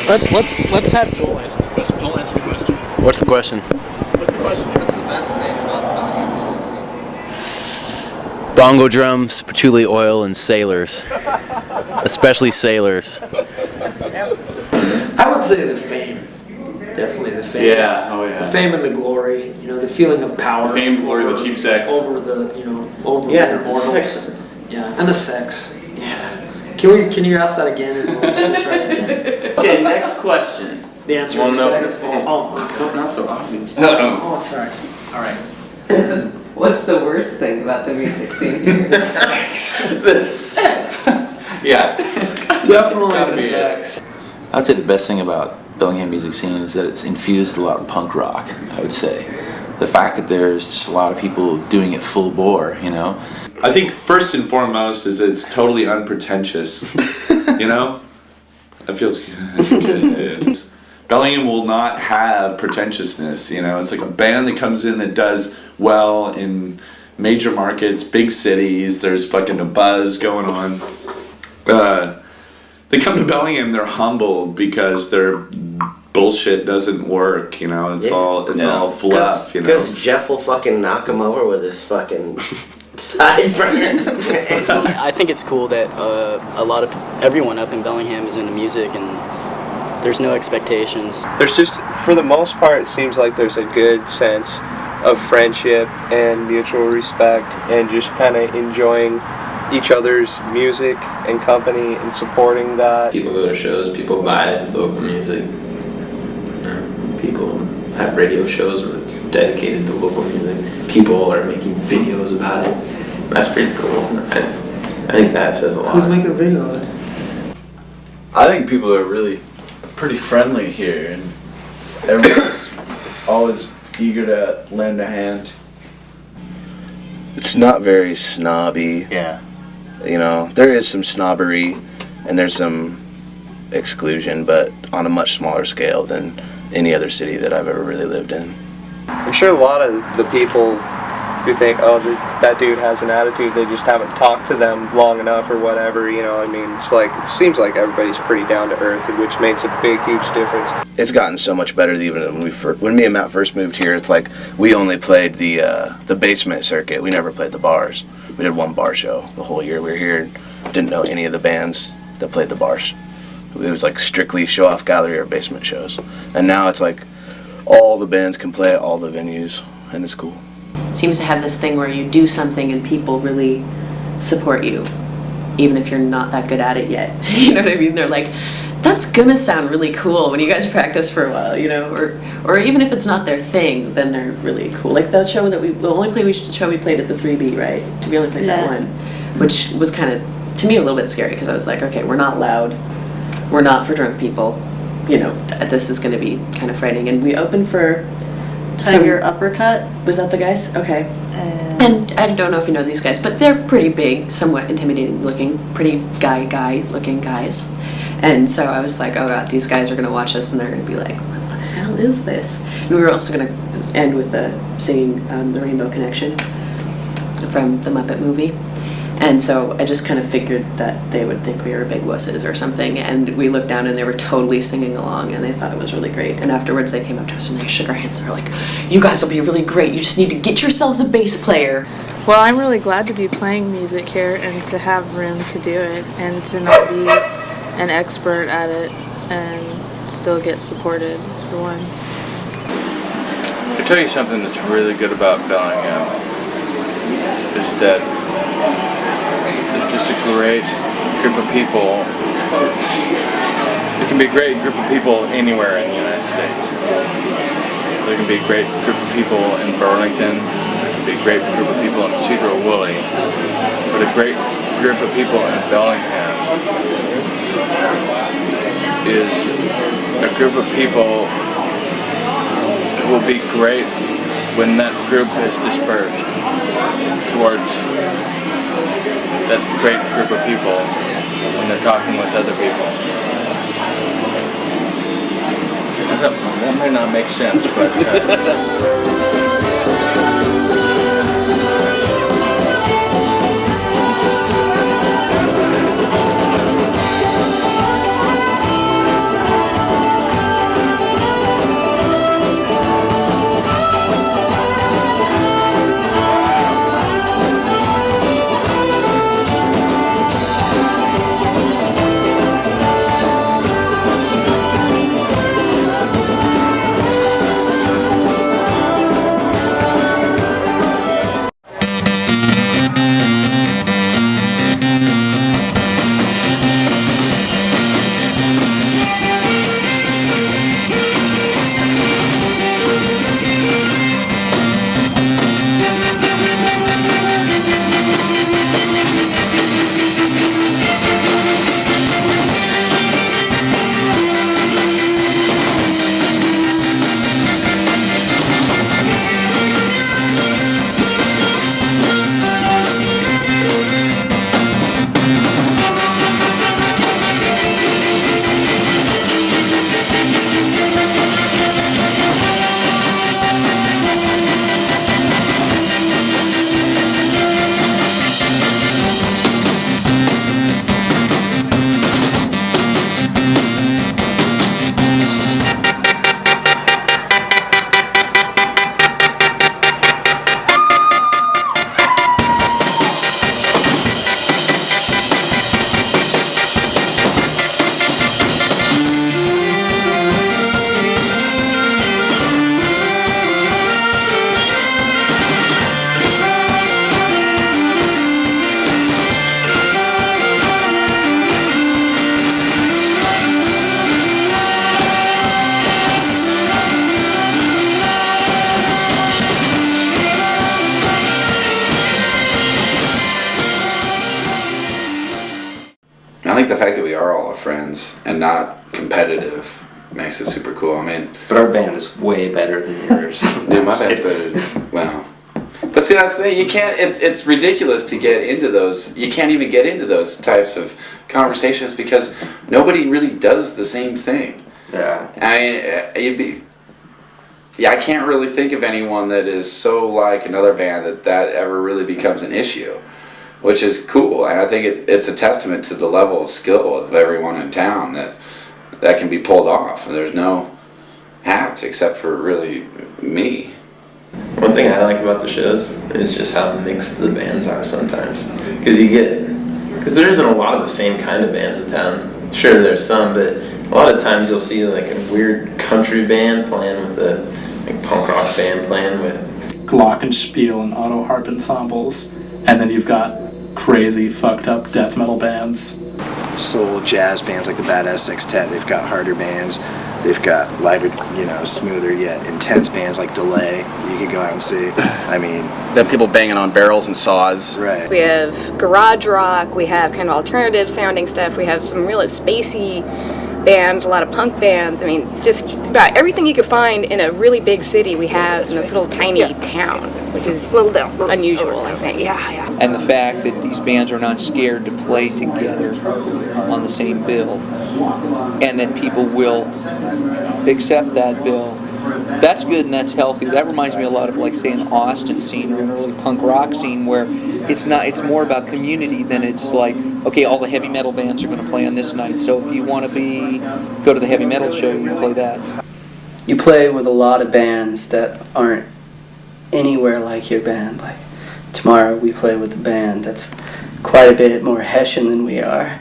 Let's have Joel answer this question. Joel, answer the question. What's the question? What's the question? What's the best thing about the Bellingham music scene? Bongo drums, patchouli oil, and sailors. Especially sailors. I would say the fame. Definitely the fame. Yeah, oh yeah. The fame and the glory, the feeling of power. The fame, glory, the cheap sex. Over the, over Yeah, the mortals. sex. Yeah, and the sex. Yeah. Can you ask that again and we'll just try it again? Okay, next question. The answer Well, is no. sex. Oh my god. Not so obvious. Oh, sorry. All right. What's the worst thing about the music scene here? The sex. The sex. Yeah. Definitely the sex. I'd say the best thing about Bellingham music scene is that it's infused a lot of punk rock, I would say. The fact that there's just a lot of people doing it full bore, I think first and foremost is it's totally unpretentious, That feels good. Bellingham will not have pretentiousness, It's like a band that comes in that does well in major markets, big cities, there's fucking a buzz going on. They come to Bellingham, they're humbled because their bullshit doesn't work, It's all fluff, Because Jeff will fucking knock him over with his fucking sideburns. I think it's cool that everyone up in Bellingham is into music and there's no expectations. There's just, for the most part, it seems like there's a good sense of friendship and mutual respect and just kind of enjoying each other's music and company and supporting that. People go to shows, people buy local music. People have radio shows where it's dedicated to local music. People are making videos about it. That's pretty cool. I think that says a lot. Who's making a video of it? I think people are really pretty friendly here, and everyone's always eager to lend a hand. It's not very snobby. Yeah. There is some snobbery and there's some exclusion, but on a much smaller scale than any other city that I've ever really lived in. I'm sure a lot of the people who think, that dude has an attitude, they just haven't talked to them long enough or whatever, It's like, it seems like everybody's pretty down to earth, which makes a big, huge difference. It's gotten so much better even when me and Matt first moved here. It's like we only played the basement circuit. We never played the bars. We did one bar show the whole year we were here. Didn't know any of the bands that played the bars. It was like strictly show-off gallery or basement shows. And now it's like all the bands can play at all the venues, and it's cool. Seems to have this thing where you do something and people really support you, even if you're not that good at it yet. You know what I mean? They're like, that's gonna sound really cool when you guys practice for a while, or even if it's not their thing, then they're really cool. Like that show that the only show we played at the 3B, right? We only played that one, which was kind of, to me, a little bit scary because I was like, okay, we're not loud, we're not for drunk people, this is gonna be kind of frightening. And we opened for Tiger Uppercut. Was that the guys? Okay. And I don't know if you know these guys, but they're pretty big, somewhat intimidating looking, pretty guy looking guys. And so I was like, oh god, these guys are going to watch this and they're going to be like, what the hell is this? And we were also going to end with singing The Rainbow Connection from the Muppet movie. And so I just kind of figured that they would think we were big wusses or something. And we looked down and they were totally singing along and they thought it was really great. And afterwards they came up to us and they shook our hands and they were like, you guys will be really great. You just need to get yourselves a bass player. Well, I'm really glad to be playing music here and to have room to do it and to not be an expert at it and still get supported, for one. I'll tell you something that's really good about Bellingham is that there's just a great group of people. There can be a great group of people anywhere in the United States. There can be a great group of people in Burlington. There can be a great group of people in Cedar Woolley. But a great group of people in Bellingham is a group of people who will be great when that group is dispersed towards that great group of people when they're talking with other people. That may not make sense, but think the fact that we are all friends and not competitive makes it super cool. I mean, but our band is way better than yours. Dude, my band's better. Wow. But see, that's the thing. You can't. It's ridiculous to get into those. You can't even get into those types of conversations because nobody really does the same thing. Yeah. I mean, I can't really think of anyone that is so like another band that ever really becomes an issue, which is cool. And I think it's a testament to the level of skill of everyone in town that can be pulled off. And there's no hats except for really me. One thing I like about the shows is just how mixed the bands are sometimes. Because there isn't a lot of the same kind of bands in town. Sure, there's some, but a lot of times you'll see like a weird country band playing with a punk rock band playing with glockenspiel and auto harp ensembles, and then you've got crazy fucked up death metal bands. Soul jazz bands like the Badass Sextet. They've got harder bands. They've got lighter, smoother yet intense bands like Delay. You could go out and see. I mean, then people banging on barrels and saws. Right. We have garage rock. We have kind of alternative sounding stuff. We have some really spacey bands, a lot of punk bands. I mean, just about everything you could find in a really big city we have in this little tiny town, which is a little unusual, I think. Yeah. And the fact that these bands are not scared to play together on the same bill, and that people will accept that bill. That's good and that's healthy. That reminds me a lot of, like, say, an Austin scene or an early punk rock scene where it's more about community than it's like, okay, all the heavy metal bands are going to play on this night, so if you want to go to the heavy metal show, you play that. You play with a lot of bands that aren't anywhere like your band. Like tomorrow we play with a band that's quite a bit more Hessian than we are.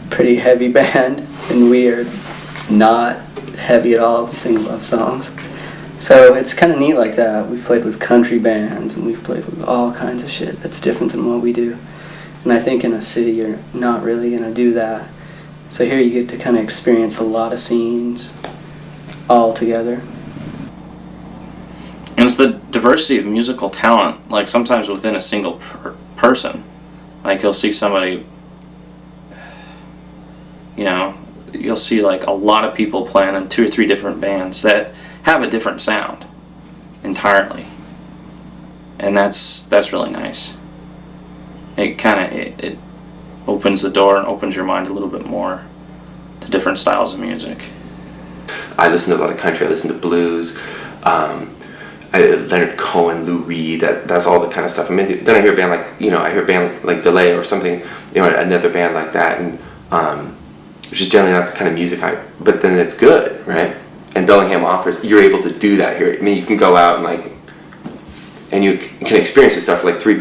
Pretty heavy band, and we are not heavy at all. We sing love songs. So it's kind of neat like that. We've played with country bands and we've played with all kinds of shit that's different than what we do. And I think in a city you're not really going to do that. So here you get to kind of experience a lot of scenes all together. And it's the diversity of musical talent, like sometimes within a single person. Like you'll see somebody, you'll see like a lot of people playing in 2 or 3 different bands that have a different sound entirely, and that's really nice. It opens the door and opens your mind a little bit more to different styles of music. I listen to a lot of country. I listen to blues, Leonard Cohen, Lou Reed. That's all the kind of stuff I'm into. Then I hear a band like I hear a band like Delay or something, another band like that, and which is generally not the kind of music but then it's good, right? And Bellingham offers, you're able to do that here. I mean, you can go out and you can experience this stuff for like $3,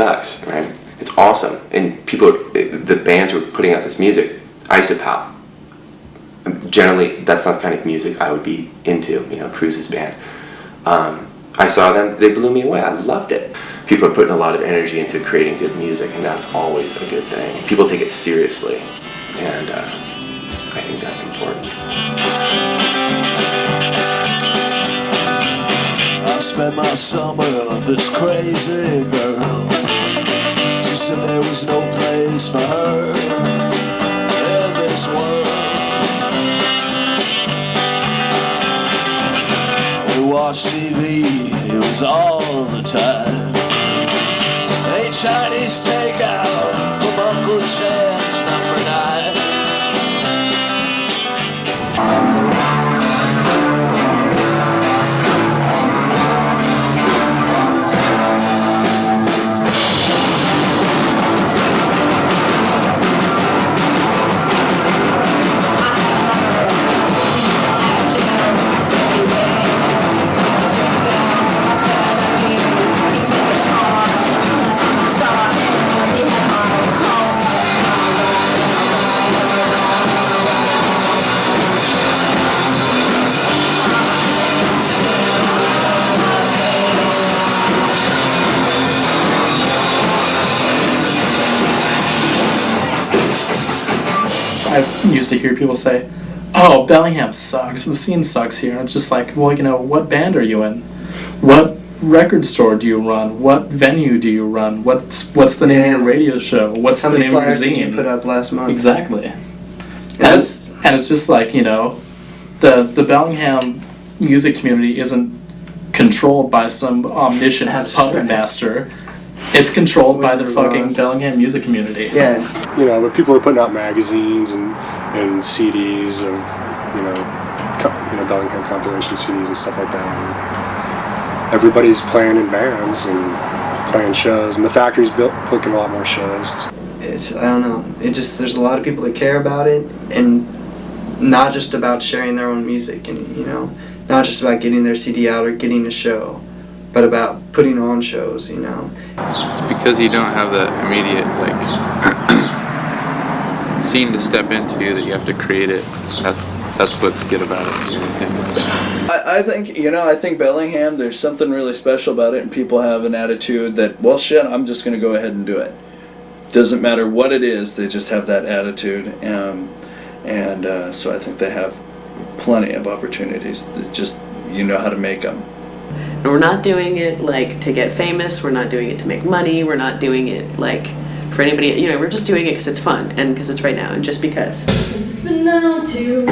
right? It's awesome. And the bands who are putting out this music, Isopop, generally that's not the kind of music I would be into, Cruz's band. I saw them, they blew me away. I loved it. People are putting a lot of energy into creating good music, and that's always a good thing. People take it seriously, and I think that's important. I spent my summer with this crazy girl. She said there was no place for her in this world. We watched TV, it was all the time. A Chinese takeout from Uncle Chad's number 9. I used to hear people say, "Oh, Bellingham sucks. The scene sucks here." And it's just like, well, what band are you in? What record store do you run? What venue do you run? What's the name of your radio show? What's the name of your zine? How many flyers did you put up last month? Exactly. And it's just like, the Bellingham music community isn't controlled by some omniscient puppet master. It's controlled by the fucking Bellingham music community. Yeah. But people are putting out magazines and CDs of, Bellingham compilation CDs and stuff like that. And everybody's playing in bands and playing shows, and the factory's booking a lot more shows. I don't know. There's a lot of people that care about it, and not just about sharing their own music, and not just about getting their CD out or getting a show, but about putting on shows. It's because you don't have that immediate scene to step into that you have to create it. That's what's good about it. I think Bellingham, there's something really special about it, and people have an attitude that, well, shit, I'm just going to go ahead and do it. Doesn't matter what it is, they just have that attitude, so I think they have plenty of opportunities. Just how to make them. And we're not doing it to get famous. We're not doing it to make money. We're not doing it for anybody. We're just doing it because it's fun and because it's right now and just because. It's been known to